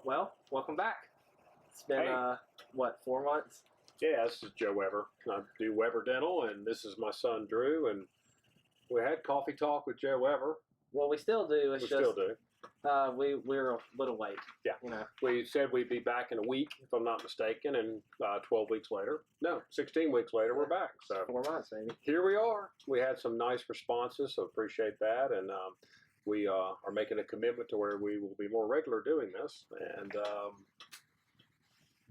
Well, welcome back. It's been, Hey. 4 months? Yeah, this is Joe Weber. I do Weber Dental, and this is my son Drew. And we had coffee talk with Joe Weber. Well, we still do. It's We just, still do. we're a little late. Yeah. You know. We said we'd be back in a week, if I'm not mistaken, and 12 weeks later, no, 16 weeks later, we're back. So 4 months, maybe. here we are. We had some nice responses, so appreciate that. And we are making a commitment to where we will be more regular doing this and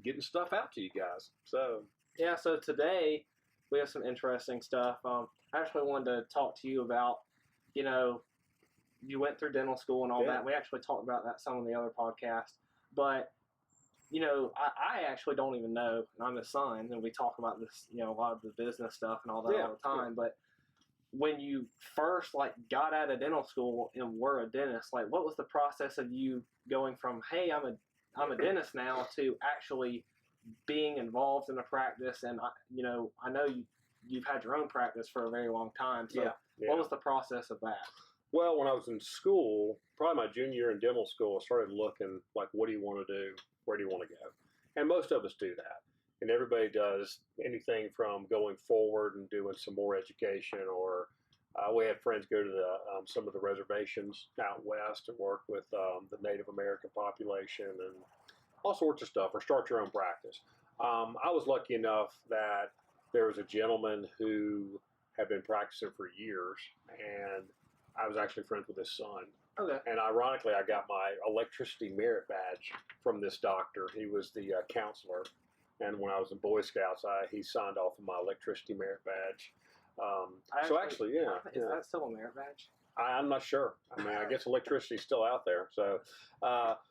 getting stuff out to you guys. So Yeah, so today we have some interesting stuff. I actually wanted to talk to you about, you went through dental school and all Yeah. that. We actually talked about that some on the other podcast. But, I actually don't even know, and I'm his son, and we talk about this, a lot of the business stuff and all that all the time. But when you first, got out of dental school and were a dentist, what was the process of you going from, hey, I'm a dentist now, to actually being involved in a practice? And, I know you've had your own practice for a very long time. So what was the process of that? Well, when I was in school, probably my junior year in dental school, I started looking what do you want to do? Where do you want to go? And most of us do that. And everybody does anything from going forward and doing some more education, or we had friends go to some of the reservations out west and work with the Native American population and all sorts of stuff, or start your own practice. I was lucky enough that there was a gentleman who had been practicing for years, and I was actually friends with his son. Okay. And ironically, I got my electricity merit badge from this doctor. He was the counselor. And when I was in Boy Scouts, he signed off on my electricity merit badge. Is that still a merit badge? I'm not sure. I mean, I guess electricity's still out there. So,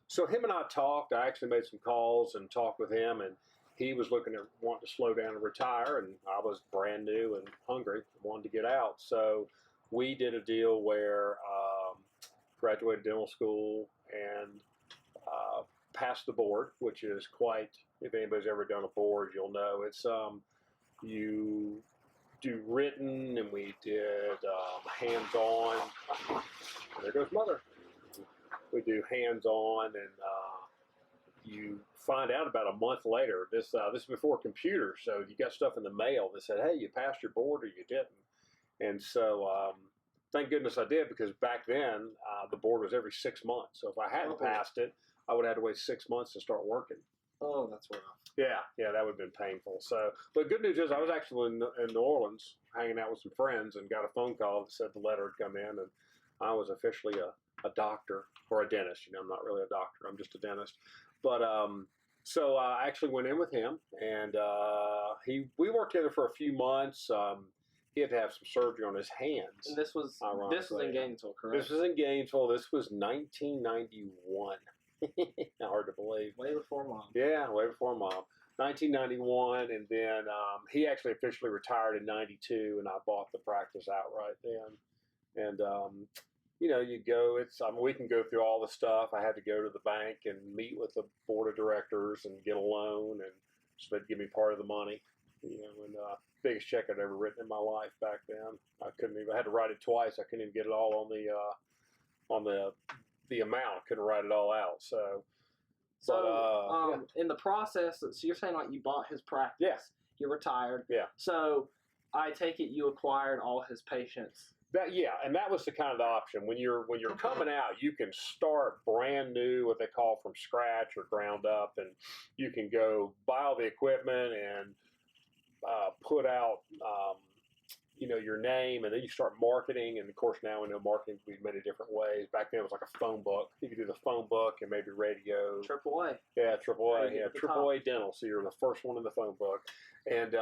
so him and I talked. I actually made some calls and talked with him, and he was looking at wanting to slow down and retire, and I was brand new and hungry, wanted to get out. So we did a deal where graduated dental school and passed the board, which is quite, if anybody's ever done a board, you'll know it's you do written, and we did hands-on. And there goes Mother. We do hands-on, and you find out about a month later. This is before computers, so you got stuff in the mail that said, hey, you passed your board or you didn't. And so thank goodness I did, because back then the board was every 6 months. So if I hadn't passed it, I would have had to wait 6 months to start working. Oh, that's rough. Yeah, that would have been painful. So, but good news is I was actually in New Orleans hanging out with some friends and got a phone call that said the letter had come in, and I was officially a doctor, or a dentist. I'm not really a doctor. I'm just a dentist. But so I actually went in with him, and we worked together for a few months. He had to have some surgery on his hands. And this was in Gainesville, correct? This was in Gainesville. This was 1991. Hard to believe. Way before Mom. Yeah, way before Mom. 1991, and then he actually officially retired in 92, and I bought the practice outright then. And you go. We can go through all the stuff. I had to go to the bank and meet with the board of directors and get a loan, and so they'd give me part of the money. And biggest check I'd ever written in my life back then. I had to write it twice. I couldn't even get it all on the amount. Couldn't write it all out. So in the process, so you're saying you bought his practice. Yes. You retired. Yeah. So I take it you acquired all his patients. And that was the kind of the option. When you're coming out, you can start brand new, what they call from scratch or ground up, and you can go buy all the equipment and put out your name, and then you start marketing. And of course now we know marketing can be many different ways. Back then it was like a phone book. You could do the phone book and maybe radio. AAA. Yeah, AAA. Yeah, AAA dental. So you're the first one in the phone book. And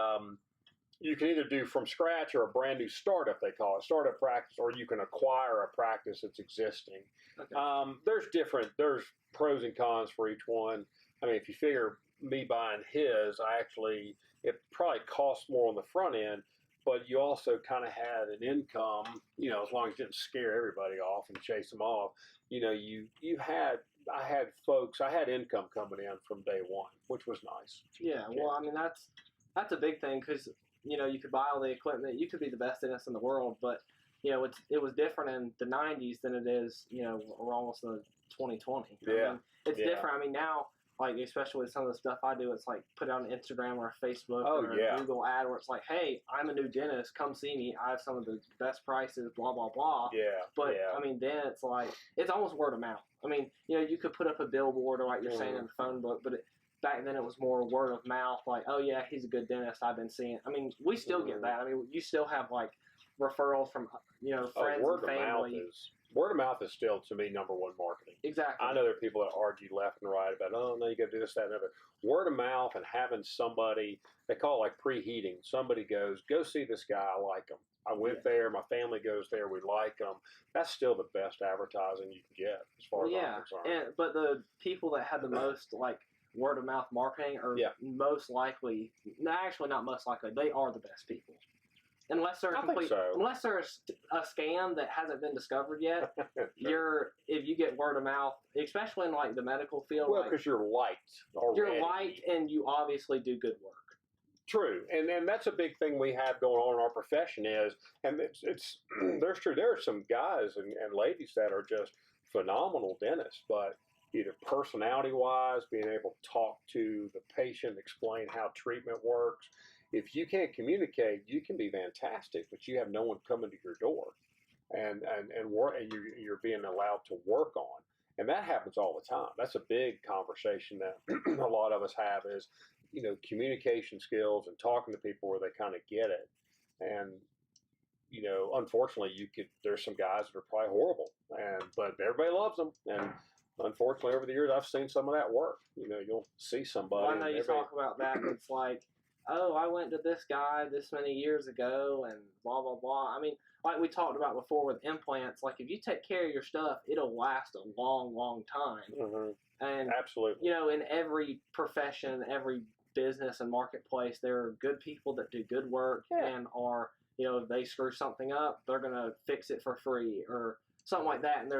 you can either do from scratch or a brand new startup, they call it, startup practice, or you can acquire a practice that's existing. Okay. There's pros and cons for each one. I mean, if you figure me buying his, it probably costs more on the front end, but you also kind of had an income, as long as you didn't scare everybody off and chase them off. I had income coming in from day one, which was nice. Yeah, well, I mean, that's a big thing, because you could buy all the equipment, you could be the best dentist in the world, but it was different in the 90s than it is, we're almost in 2020. Yeah. I mean, it's different. I mean, now, like, especially with some of the stuff I do, it's like put on Instagram or Facebook or yeah. Google ad where it's like, hey, I'm a new dentist. Come see me. I have some of the best prices, blah, blah, blah. Yeah. But, I mean, then it's like, it's almost word of mouth. I mean, you know, you could put up a billboard or like you're saying in the phone book, but back then it was more word of mouth. Like, oh, yeah, he's a good dentist. I've been seeing. I mean, we still get that. I mean, you still have like referrals from, you know, friends and family. Word of mouth is still, to me, number one marketing. Exactly. I know there are people that argue left and right about, oh, no, you got to do this, that, and other. Word of mouth and having somebody, they call it like preheating. Somebody goes, go see this guy, I like him. I went there, my family goes there, we like them. That's still the best advertising you can get as far as I'm concerned. But the people that had the most, like, word of mouth marketing are most likely, actually not most likely, they are the best people. Unless they're unless there's a scam that hasn't been discovered yet, if you get word of mouth, especially in like the medical field, well, because you're liked already. You're liked, and you obviously do good work. True, and that's a big thing we have going on in our profession is, and it's there's true. There are some guys and ladies that are just phenomenal dentists, but either personality-wise, being able to talk to the patient, explain how treatment works. If you can't communicate, you can be fantastic, but you have no one coming to your door, and you're being allowed to work on, and that happens all the time. That's a big conversation that a lot of us have is, you know, communication skills and talking to people where they kind of get it, and you know, unfortunately, there's some guys that are probably horrible, but everybody loves them, and unfortunately, over the years, I've seen some of that work. You know, you'll see somebody. Well, I know you talk about that, but it's like, oh, I went to this guy this many years ago and blah, blah, blah. I mean, like we talked about before with implants, like if you take care of your stuff, it'll last a long, long time. Mm-hmm. And absolutely, you know, in every profession, every business and marketplace, there are good people that do good work and are, you know, if they screw something up, they're going to fix it for free or something like that. And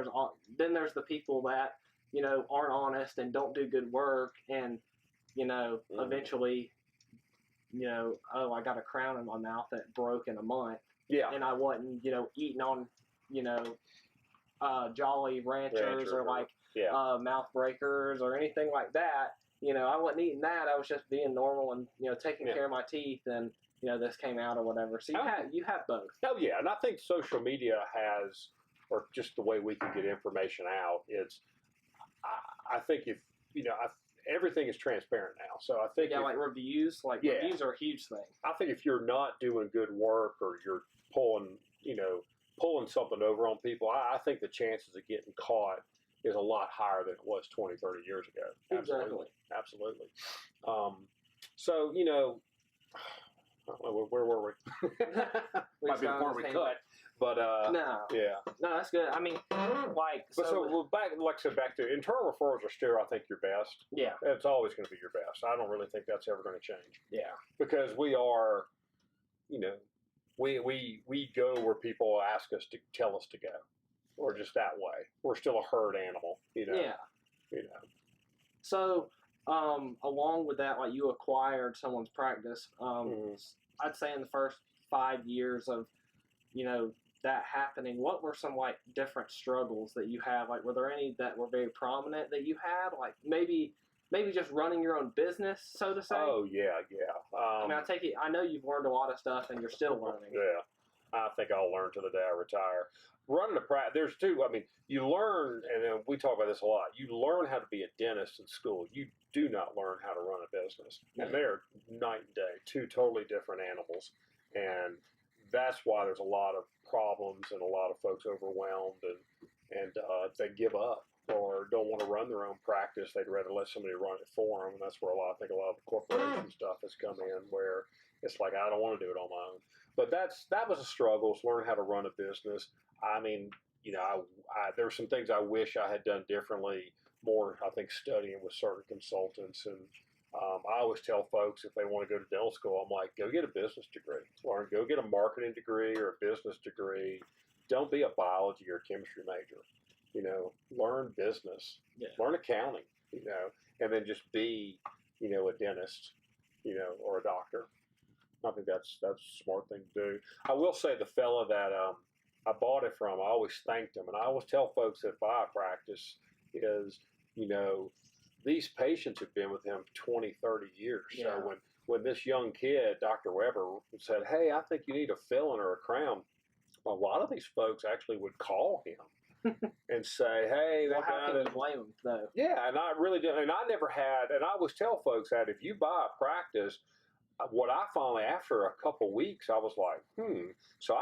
then there's the people that, you know, aren't honest and don't do good work and, you know, eventually, you know, oh, I got a crown in my mouth that broke in a month. Yeah. And I wasn't, you know, eating on, you know, Jolly Ranchers or like mouth breakers or anything like that. You know, I wasn't eating that. I was just being normal and, you know, taking care of my teeth and, you know, this came out or whatever. So you have both. Oh, yeah. And I think social media has, or just the way we can get information out, I think if, you know, everything is transparent now. So I think like reviews, reviews are a huge thing. I think if you're not doing good work or you're pulling something over on people, I think the chances of getting caught is a lot higher than it was 20, 30 years ago. Absolutely. So, you know, I don't know, where were we? Might be before we cut. But no, that's good. I mean, like, back to internal referrals are still, I think, your best. Yeah, it's always going to be your best. I don't really think that's ever going to change. Yeah, because we are, you know, we go where people ask us to tell us to go, or just that way. We're still a herd animal, you know. Yeah, you know. So, along with that, like you acquired someone's practice. I'd say in the first 5 years of, you know, that happening, what were some like different struggles that you had? Like, were there any that were very prominent that you had? Like maybe just running your own business, so to say. Oh yeah. I mean, I know you've learned a lot of stuff and you're still learning. Yeah, I think I'll learn to the day I retire. Running a practice, there's two. I mean, you learn, and we talk about this a lot. You learn how to be a dentist in school. You do not learn how to run a business, and they're night and day, two totally different animals, and that's why there's a lot of problems and a lot of folks overwhelmed and they give up or don't want to run their own practice. They'd rather let somebody run it for them, and that's where I think a lot of the corporation stuff has come in, where it's like, I don't want to do it on my own. But that was a struggle, is learn how to run a business. I mean, you know, there were some things I wish I had done differently, more, I think, studying with certain consultants. And I always tell folks, if they want to go to dental school, I'm like, go get a business degree. Go get a marketing degree or a business degree. Don't be a biology or chemistry major. You know, learn business, learn accounting, you know, and then just be, you know, a dentist, you know, or a doctor. I think that's a smart thing to do. I will say the fella that I bought it from, I always thanked him. And I always tell folks that buy a practice is, you know, these patients have been with him 20, 30 years. Yeah. So when this young kid, Dr. Weber, said, hey, I think you need a fill-in or a crown, a lot of these folks actually would call him and say, hey, well, how can you blame them, though? Yeah, and I really did. And I never had, and I always tell folks that if you buy a practice, what I finally, after a couple weeks, I was like, So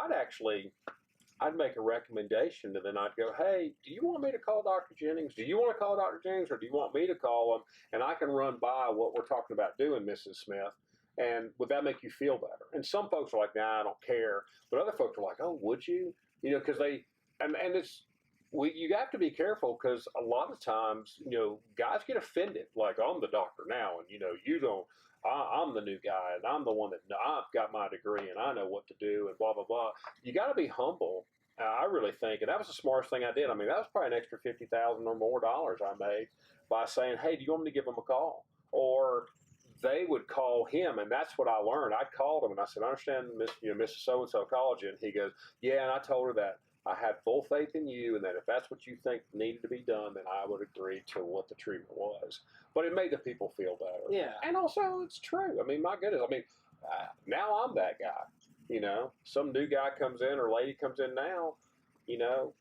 I'd make a recommendation, and then I'd go, hey, do you want me to call Dr. Jennings? Do you want to call Dr. Jennings, or do you want me to call him? And I can run by what we're talking about doing, Mrs. Smith. And would that make you feel better? And some folks are like, nah, I don't care. But other folks are like, oh, would you? You know, because you have to be careful, because a lot of times, guys get offended. Like, I'm the doctor now, and, you don't. I'm the new guy, and I'm the one that I've got my degree, and I know what to do, and blah, blah, blah. You got to be humble, I really think. And that was the smartest thing I did. I mean, that was probably an extra $50,000 or more I made by saying, hey, do you want me to give him a call? Or they would call him, and that's what I learned. I called him, and I said, I understand Mrs. So-and-so called you. And he goes, yeah, and I told her that I had full faith in you, and that if that's what you think needed to be done, then I would agree to what the treatment was. But it made the people feel better. Yeah. And also, it's true. I mean, my goodness. I mean, now I'm that guy. Some new guy comes in or lady comes in now, now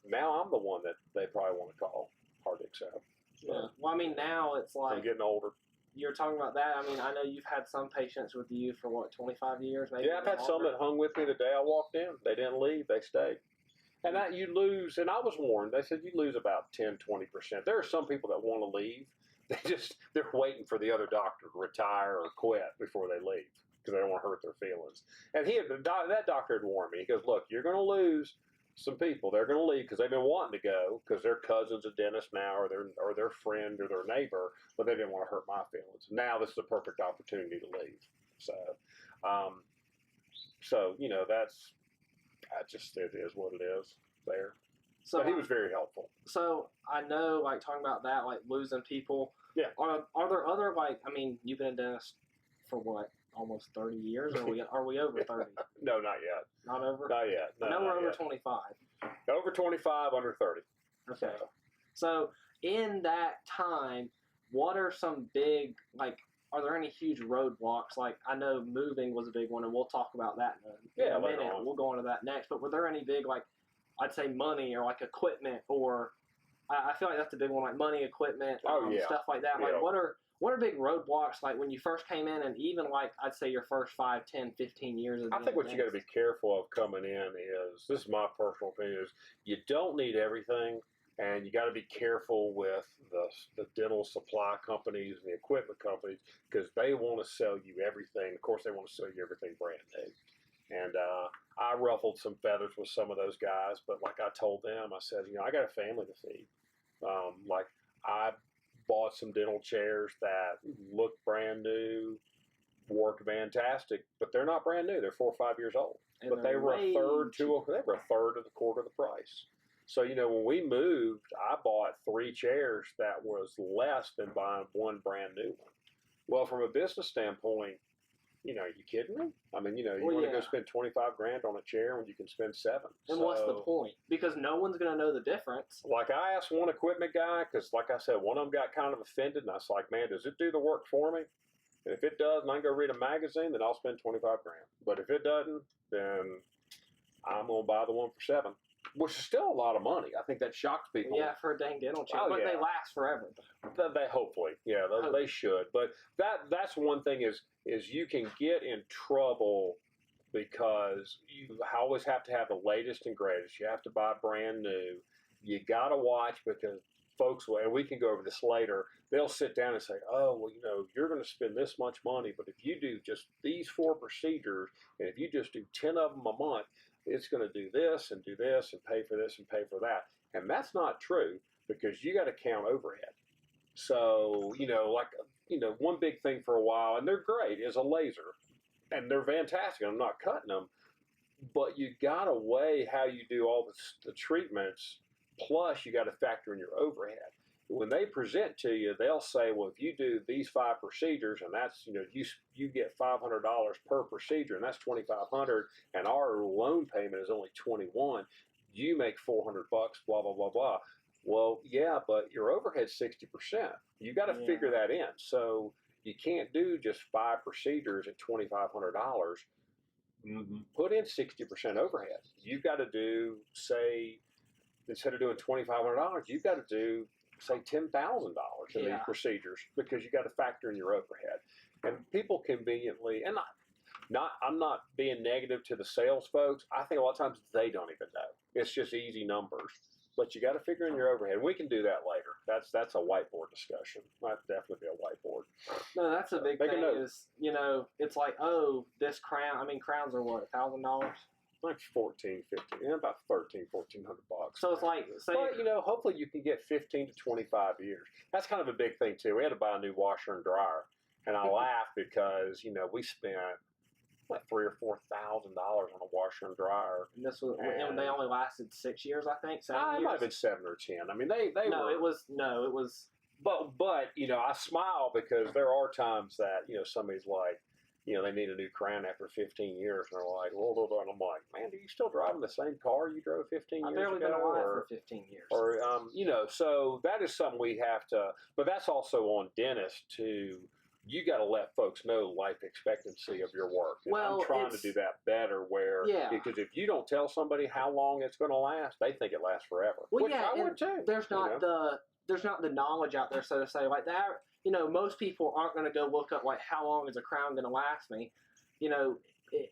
I'm the one that they probably want to call. Hard to accept. Yeah. Well, I mean, now it's like. I'm getting older. You're talking about that. I mean, I know you've had some patients with you for, 25 years? Maybe yeah, I've had some that hung with me the day I walked in. They didn't leave. They stayed. And that you lose, and I was warned, they said you lose about 10, 20%. There are some people that want to leave. They're waiting for the other doctor to retire or quit before they leave, because they don't want to hurt their feelings. And that doctor had warned me. He goes, look, you're going to lose some people. They're going to leave because they've been wanting to go because their cousin's a dentist now, or their friend or their neighbor, but they didn't want to hurt my feelings. Now this is a perfect opportunity to leave. So, that's just, it is what it is there. So but he was very helpful. So I know, talking about that, losing people. Yeah. Are there other, I mean, you've been a dentist for what, almost 30 years? Are we over 30? No, not yet. Not over? Not yet. No, I know we're over 25. Over 25, under 30. Okay. So in that time, what are some big, are there any huge roadblocks? I know moving was a big one, and we'll talk about that in a minute. We'll go into that next. But were there any big, I'd say money or equipment, or I feel like that's a big one, money, equipment, stuff like that. Yeah. What are big roadblocks, when you first came in, and even, I'd say your first 5, 10, 15 years of I think what you got to be careful of coming in is, this is my personal opinion, is you don't need everything. And you got to be careful with the dental supply companies and the equipment companies, because they want to sell you everything. Of course, they want to sell you everything brand new. And I ruffled some feathers with some of those guys, but like I told them, I said, I got a family to feed. I bought some dental chairs that looked brand new, worked fantastic, but they're not brand new. They're 4 or 5 years old. And but they were a third of the quarter of the price. So, when we moved, I bought 3 chairs that was less than buying one brand new one. Well, from a business standpoint, are you kidding me? I mean, you want to go spend $25,000 on a chair when you can spend $7. And what's the point? Because no one's going to know the difference. I asked one equipment guy, because like I said, one of them got kind of offended, and I was like, man, does it do the work for me? And if it does, and I can go read a magazine, then I'll spend $25,000. But if it doesn't, then I'm going to buy the one for $7. Which is still a lot of money. I think that shocks people. Yeah, for a dang dental chair. But they last forever. They hopefully, they should. But that's one thing is you can get in trouble because you always have to have the latest and greatest. You have to buy brand new. You got to watch, because folks will, and we can go over this later, they'll sit down and say, oh, well, you're going to spend this much money, but if you do just these 4 procedures, and if you just do 10 of them a month, it's going to do this and pay for this and pay for that. And that's not true, because you got to count overhead. So, one big thing for a while, and they're great, is a laser. And they're fantastic. I'm not cutting them. But you got to weigh how you do all the treatments, plus you got to factor in your overhead. When they present to you, they'll say, well, if you do these 5 procedures, and that's, you get $500 per procedure, and that's $2,500, and our loan payment is only $21, you make $400, blah, blah, blah, blah. Well, yeah, but your overhead's 60%. You got to figure that in. So you can't do just 5 procedures at $2,500. Put in 60% overhead. You've got to do, say, instead of doing $2,500, you've got to do, say, $10,000 in these procedures because you got to factor in your overhead. And people conveniently, and I'm not being negative to the sales folks. I think a lot of times they don't even know. It's just easy numbers. But you got to figure in your overhead. We can do that later. That's a whiteboard discussion. Might definitely be a whiteboard. No, that's a big thing. Is it's like, oh, this crown. I mean, crowns are what, $1,000? Like 14, 15, about 13, 1,400 bucks. So it's like, say, but hopefully you can get 15 to 25 years. That's kind of a big thing too. We had to buy a new washer and dryer, and I laughed because we spent like $3,000 or $4,000 on a washer and dryer. And this was, and they only lasted 6 years, I think. 7 years. It might have been 7 or 10. I mean, they no, were. It was. But I smile because there are times that somebody's like, they need a new crown after 15 years, and they're like, well, and I'm like, man, are you still driving the same car you drove 15 years ago? I've barely been alive for 15 years. Or so that is something we have to. But that's also on dentists to. You got to let folks know life expectancy of your work. And I'm trying to do that better because if you don't tell somebody how long it's going to last, they think it lasts forever. Well, which I would too. There's not the knowledge out there, so to say, like that. Most people aren't going to go look up like how long is a crown going to last me.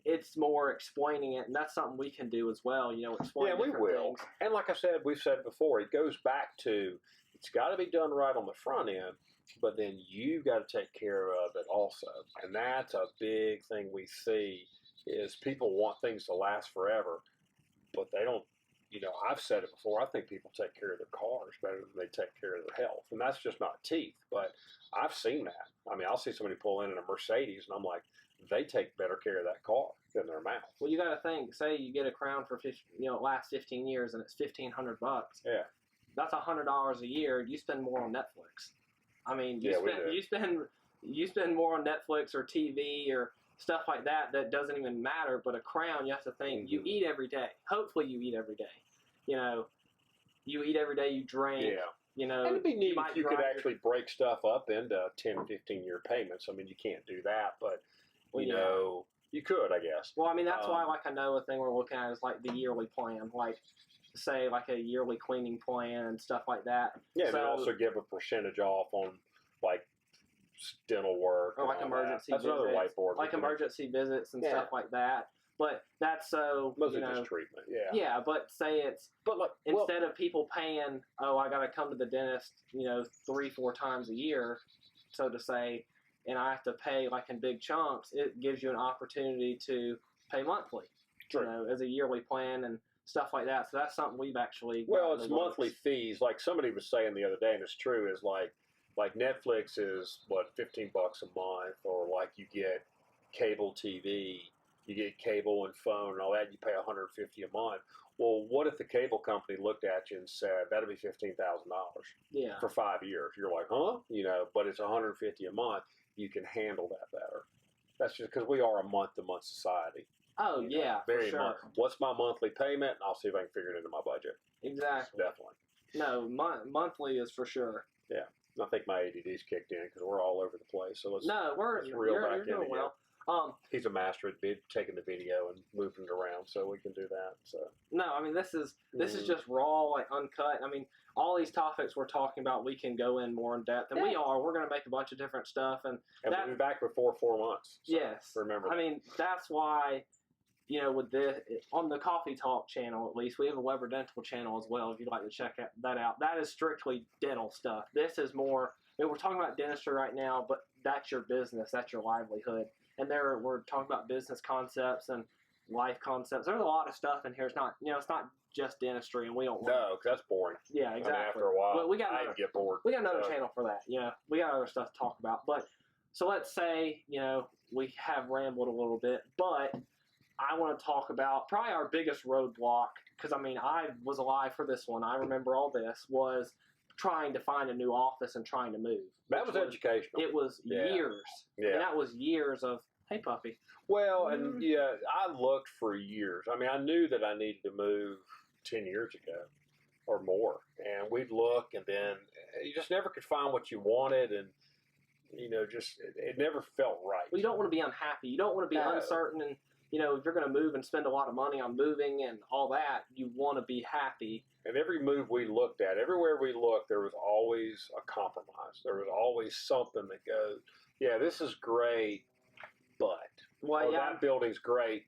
It's more explaining it, and that's something we can do as well. Explain. Yeah, we will. Things. And like I said, we've said before, it goes back to it's got to be done right on the front end. But then you got to take care of it also. And that's a big thing we see is people want things to last forever, but they don't, I've said it before, I think people take care of their cars better than they take care of their health. And that's just not teeth, but I've seen that. I mean, I'll see somebody pull in a Mercedes and I'm like, they take better care of that car than their mouth. Well, you got to think, say you get a crown for, it lasts 15 years and it's $1,500. Yeah. That's $100 a year. You spend more on Netflix. I mean, you spend more on Netflix or TV or stuff like that doesn't even matter. But a crown, you have to think you eat every day. Hopefully, you eat every day. You eat every day. You drink. Yeah. And it'd be neat if you could actually break stuff up into 10, 15-year payments. I mean, you can't do that, but you could, I guess. Well, I mean, that's why, I know a thing we're looking at is like the yearly plan, like. Say like a yearly cleaning plan and stuff like that. Yeah, so, they also give a percentage off on like dental work or like emergency visits. That's another whiteboard. Like emergency visits and stuff like that. But that's so mostly just treatment. Yeah. Yeah, but say instead of people paying, I got to come to the dentist, 3-4 times a year, so to say, and I have to pay like in big chunks. It gives you an opportunity to pay monthly, as a yearly plan and stuff like that. So that's something we've actually. Well, it's monthly fees. Like somebody was saying the other day, and it's true. Is like Netflix is what $15 a month, or like you get cable TV, you get cable and phone and all that. You pay $150 a month. Well, what if the cable company looked at you and said that'd be $15,000? Yeah. For 5 years, you're like, huh? But it's $150 a month. You can handle that better. That's just because we are a month-to-month society. Oh, yeah, very for sure. much. What's my monthly payment? And I'll see if I can figure it into my budget. Exactly. Definitely. No, monthly is for sure. Yeah. I think my ADD's kicked in because we're all over the place. So let's reel back in doing well. He's a master at taking the video and moving it around, so we can do that. So no, I mean this is just raw, like uncut. I mean, all these topics we're talking about, we can go in more in depth, and we're going to make a bunch of different stuff, and we'll be back before 4 months. So yes, remember. I mean, that's why. With this on the Coffee Talk channel, at least we have a Weber Dental channel as well. If you'd like to check that out, that is strictly dental stuff. This is more. We're talking about dentistry right now, but that's your business, that's your livelihood, and we're talking about business concepts and life concepts. There's a lot of stuff in here. It's not, it's not just dentistry, and we don't. No, because that's boring. Yeah, exactly. I mean, after a while, I get bored. We got another channel for that. We got other stuff to talk about. But so let's say we have rambled a little bit, but I want to talk about probably our biggest roadblock, because I mean I was alive for this one. I remember all this was trying to find a new office and trying to move. That was educational. It was years. Yeah. And that was years of, hey, puppy. Well, and I looked for years. I mean, I knew that I needed to move 10 years ago. or more. And we'd look, and then you just never could find what you wanted, and just it never felt right. Well, you don't want to be unhappy. You don't want to be uncertain, and if you're going to move and spend a lot of money on moving and all that, you want to be happy. And every move we looked at, everywhere we looked, there was always a compromise. There was always something that goes, yeah, this is great, but that building's great,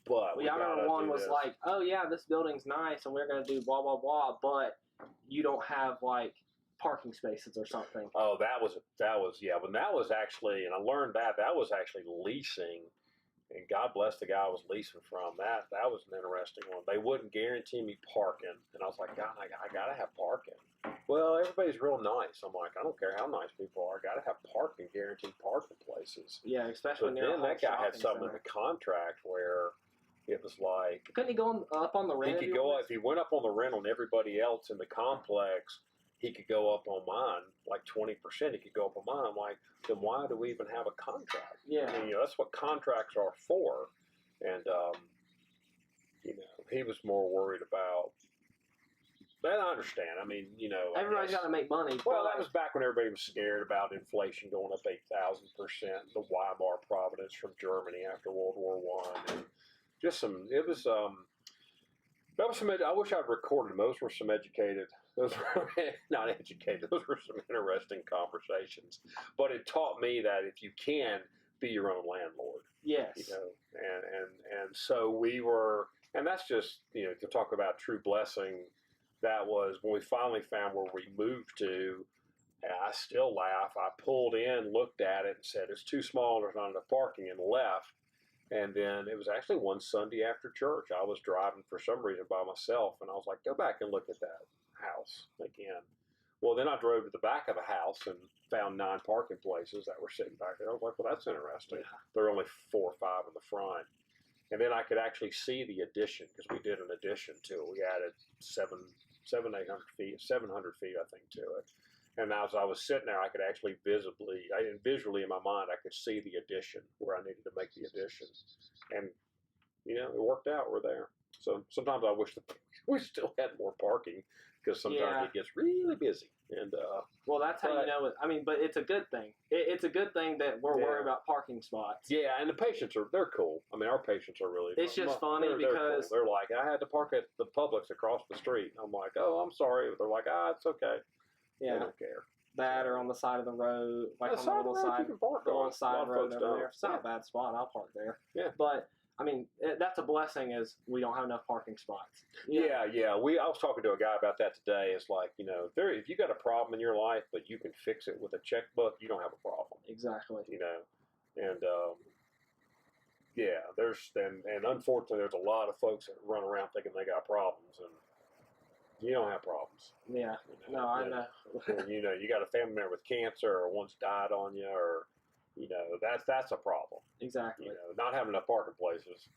but I remember one was like, oh yeah, this building's nice, and we're going to do blah blah blah, but you don't have like parking spaces or something. Oh, that was when that was actually, and I learned that was actually leasing. And God bless the guy I was leasing from. That was an interesting one. They wouldn't guarantee me parking. And I was like, God, I got to have parking. Well, everybody's real nice. I'm like, I don't care how nice people are. I got to have parking, guaranteed parking places. Yeah, especially near then that guy had something in the contract where it was like. Couldn't he go up on the rent? He could go up. If he went up on the rent on everybody else in the complex, he could go up on mine, like 20%. He could go up on mine. I'm like, then why do we even have a contract? Yeah. I mean, that's what contracts are for. And, he was more worried about that. I understand. I mean, everybody's got to make money. Well, that was back when everybody was scared about inflation going up 8,000%. The Weimar Providence from Germany after World War I. And just that was some, I wish I'd recorded them. Those were some educated. Those were not educated. Those were some interesting conversations. But it taught me that if you can be your own landlord, yes, and so we were, and that's just to talk about true blessing. That was when we finally found where we moved to. I still laugh. I pulled in, looked at it, and said it's too small. There's not enough parking, and left. And then it was actually one Sunday after church. I was driving for some reason by myself, and I was like, go back and look at that house again. Well, then I drove to the back of the house and found 9 parking places that were sitting back there. I was like, well, that's interesting. Yeah. There are only 4 or 5 in the front. And then I could actually see the addition because we did an addition to it. We added 700 feet, I think, to it. And as I was sitting there, I could actually visually in my mind, I could see the addition where I needed to make the addition. And, it worked out. We're there. So sometimes I wish that we still had more parking because sometimes it gets really busy. And well, that's how you know it. I mean, but it's a good thing. It's a good thing that we're worried about parking spots. Yeah, and the patients they're cool. I mean, our patients are really. It's just funny because they're like, I had to park at the Publix across the street. I'm like, oh, I'm sorry. They're like, it's okay. Yeah, they don't care. That or on the side of the road, like on the little side, road over there. It's not a bad spot. I'll park there. Yeah, but. I mean, that's a blessing is we don't have enough parking spots. Yeah. I was talking to a guy about that today. It's like, if you got a problem in your life, but you can fix it with a checkbook, you don't have a problem. Exactly. And and unfortunately, there's a lot of folks that run around thinking they got problems, and you don't have problems. Yeah. No, I know. You got a family member with cancer, or one's died on you, or that's a problem. Exactly. Not having enough parking places.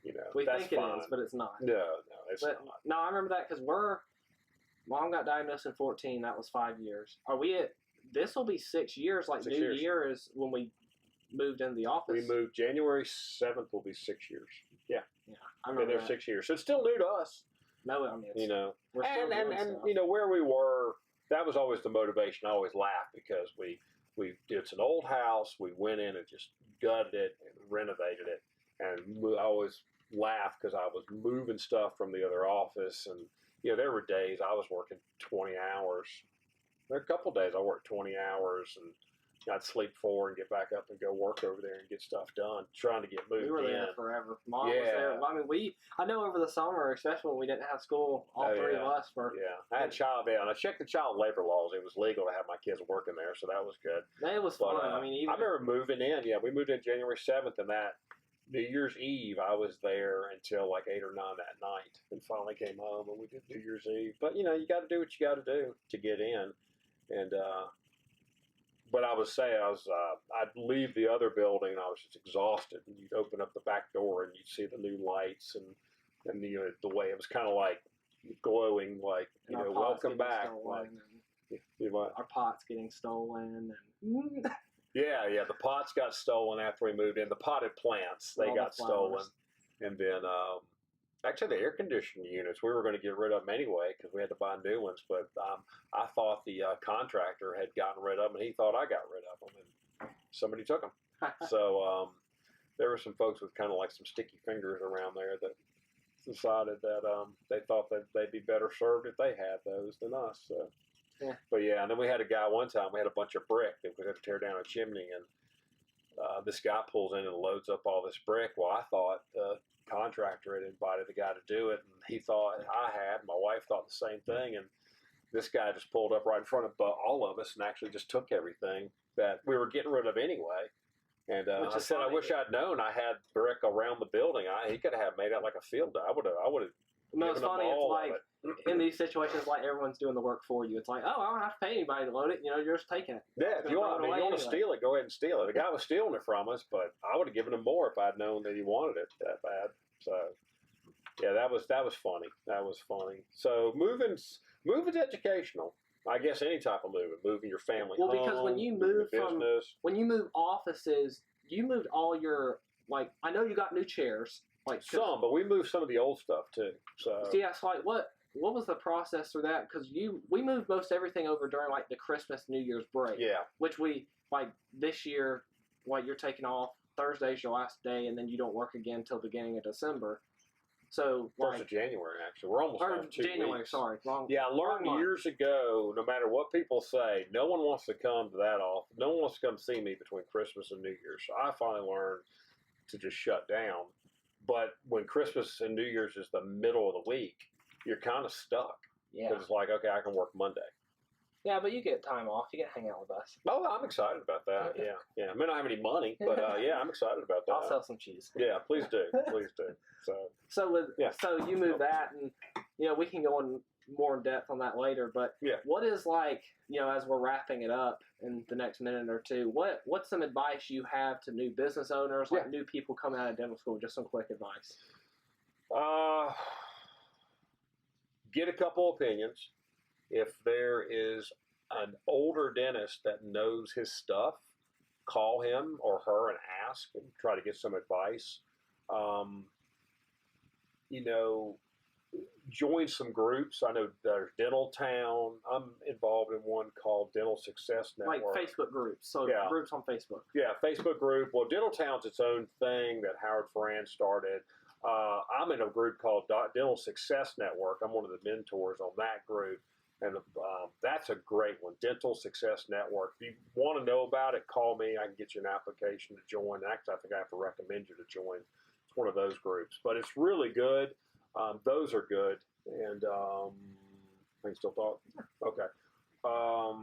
We that's think fine. it is, but it's not. No, it's not. No, I remember that because Mom got diagnosed in 2014. That was 5 years. Are we at? This will be 6 years. Like 6 years. New Year is when we moved into the office. We moved January 7th. Will be 6 years. Yeah. Yeah, I remember. Been there 6 years. So it's still new to us. No, I mean, we're still and where we were. That was always the motivation. I always laugh because it's an old house. We went in and just gutted it and renovated it. And I always laugh because I was moving stuff from the other office. And, there were days I was working 20 hours. There were a couple of days I worked 20 hours and I'd sleep 4 and get back up and go work over there and get stuff done, trying to get moved in. We were there forever. Mom was there. I mean, I know over the summer, especially when we didn't have school, all 3 of us were. Yeah. I had and I checked the child labor laws. It was legal to have my kids working there, so that was good. It was fun. I mean, I remember moving in. Yeah, we moved in January 7th, and that New Year's Eve, I was there until like 8 or 9 that night, and finally came home, and we did New Year's Eve. But, you got to do what you got to do to get in. And, but I would say I'd leave the other building and I was just exhausted. And you'd open up the back door and you'd see the new lights and the way it was kind of like glowing, like welcome back. Like, our pots getting stolen and yeah, the pots got stolen after we moved in. The potted plants got stolen, and then Actually, the air conditioning units, we were going to get rid of them anyway because we had to buy new ones. But I thought the contractor had gotten rid of them, and he thought I got rid of them, and somebody took them. So there were some folks with kind of like some sticky fingers around there that decided that they thought that they'd be better served if they had those than us. So. Yeah. But yeah, and then we had a guy one time, we had a bunch of brick that we had to tear down a chimney, and this guy pulls in and loads up all this brick. Well, I thought the contractor had invited the guy to do it, and he thought I had. My wife thought the same thing, and this guy just pulled up right in front of all of us and actually just took everything that we were getting rid of anyway. And I said, I wish I'd known I had brick around the building. He could have made out like a field. I would have. No, it's funny. It's like in these situations, like everyone's doing the work for you. It's like, oh, I don't have to pay anybody to load it. You're just taking it. Yeah, if you want to steal it, go ahead and steal it. The guy was stealing it from us, but I would have given him more if I'd known that he wanted it that bad. So, yeah, that was funny. That was funny. So moving's educational. I guess any type of moving your family home. Well, because when you move offices, you moved all your, like, I know you got new chairs. Like some, but we moved some of the old stuff too. So yeah, it's like what was the process for that? Because we moved most everything over during like the Christmas New Year's break. Yeah. Which we like this year, like you're taking off Thursday's your last day, and then you don't work again until the beginning of December. So first of January, actually, we're almost off 2 January. Weeks. Sorry, wrong. Yeah, I learned years ago. No matter what people say, no one wants to come to that off. No one wants to come see me between Christmas and New Year's. So I finally learned to just shut down. But when Christmas and New Year's is the middle of the week, you're kind of stuck. Yeah. Because it's like, okay, I can work Monday. Yeah, but you get time off. You get to hang out with us. Oh, I'm excited about that. Yeah. I may not have any money, but yeah, I'm excited about that. I'll sell some cheese. Yeah, please do. Please do. So you move that, and we can go on more in depth on that later. But what is like, as we're wrapping it up in the next minute or two, what's some advice you have to new business owners, like new people coming out of dental school? Just some quick advice. Get a couple opinions. If there is an older dentist that knows his stuff, call him or her and ask and try to get some advice. Join some groups. I know there's Dental Town. I'm involved in one called Dental Success Network. Like Facebook groups. So groups on Facebook. Yeah, Facebook group. Well, Dental Town's its own thing that Howard Ferrand started. I'm in a group called Dental Success Network. I'm one of the mentors on that group. And that's a great one, Dental Success Network. If you want to know about it, call me. I can get you an application to join. Actually, I think I have to recommend you to join. It's one of those groups. But it's really good. Those are good. And I can still talk? Okay. I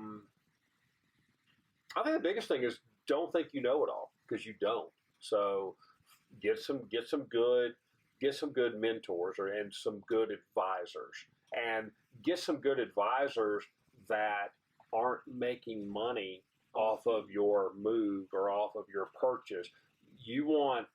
think the biggest thing is don't think you know it all, because you don't. So get some good mentors and some good advisors. And get some good advisors that aren't making money off of your move or off of your purchase. You want,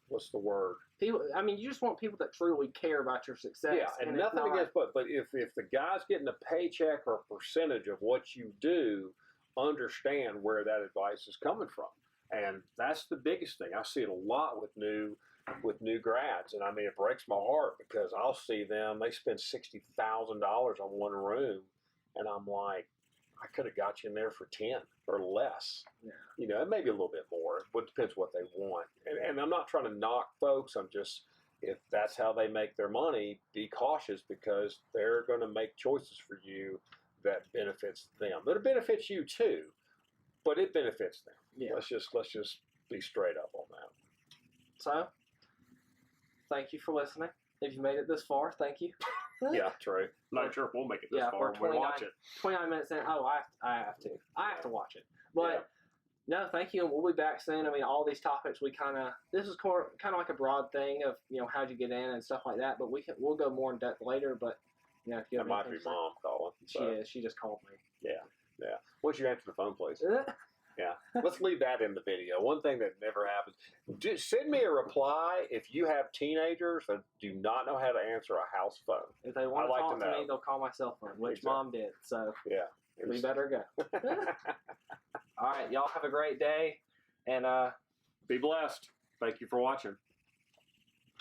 what's the word? People, you just want people that truly care about your success. Yeah, and nothing against, but if the guy's getting a paycheck or a percentage of what you do, understand where that advice is coming from. And that's the biggest thing. I see it a lot with new grads, and it breaks my heart because I'll see them, they spend $60,000 on one room, and I'm like, I could have got you in there for 10 or less. Yeah. It may be a little bit more. It depends what they want. And I'm not trying to knock folks. I'm just, if that's how they make their money, be cautious, because they're going to make choices for you that benefits them. But it benefits you too, but it benefits them. Yeah. Let's just be straight up on that. So, thank you for listening. If you made it this far, thank you. Yeah, true. Not sure if we'll make it this far when we watch it. 29 minutes in. Oh, I have to. I have to watch it. But, no, thank you, and we'll be back soon. All these topics this is kind of like a broad thing of, how'd you get in and stuff like that, but we'll go more in depth later, but, if you have that might be Mom calling. So. She just called me. Yeah. Once you answer the phone, please. Yeah, let's leave that in the video. One thing that never happens, just send me a reply if you have teenagers that do not know how to answer a house phone. If they want to talk to me, they'll call my cell phone, which Mom did. So we better go. All right, y'all have a great day, and be blessed. Thank you for watching.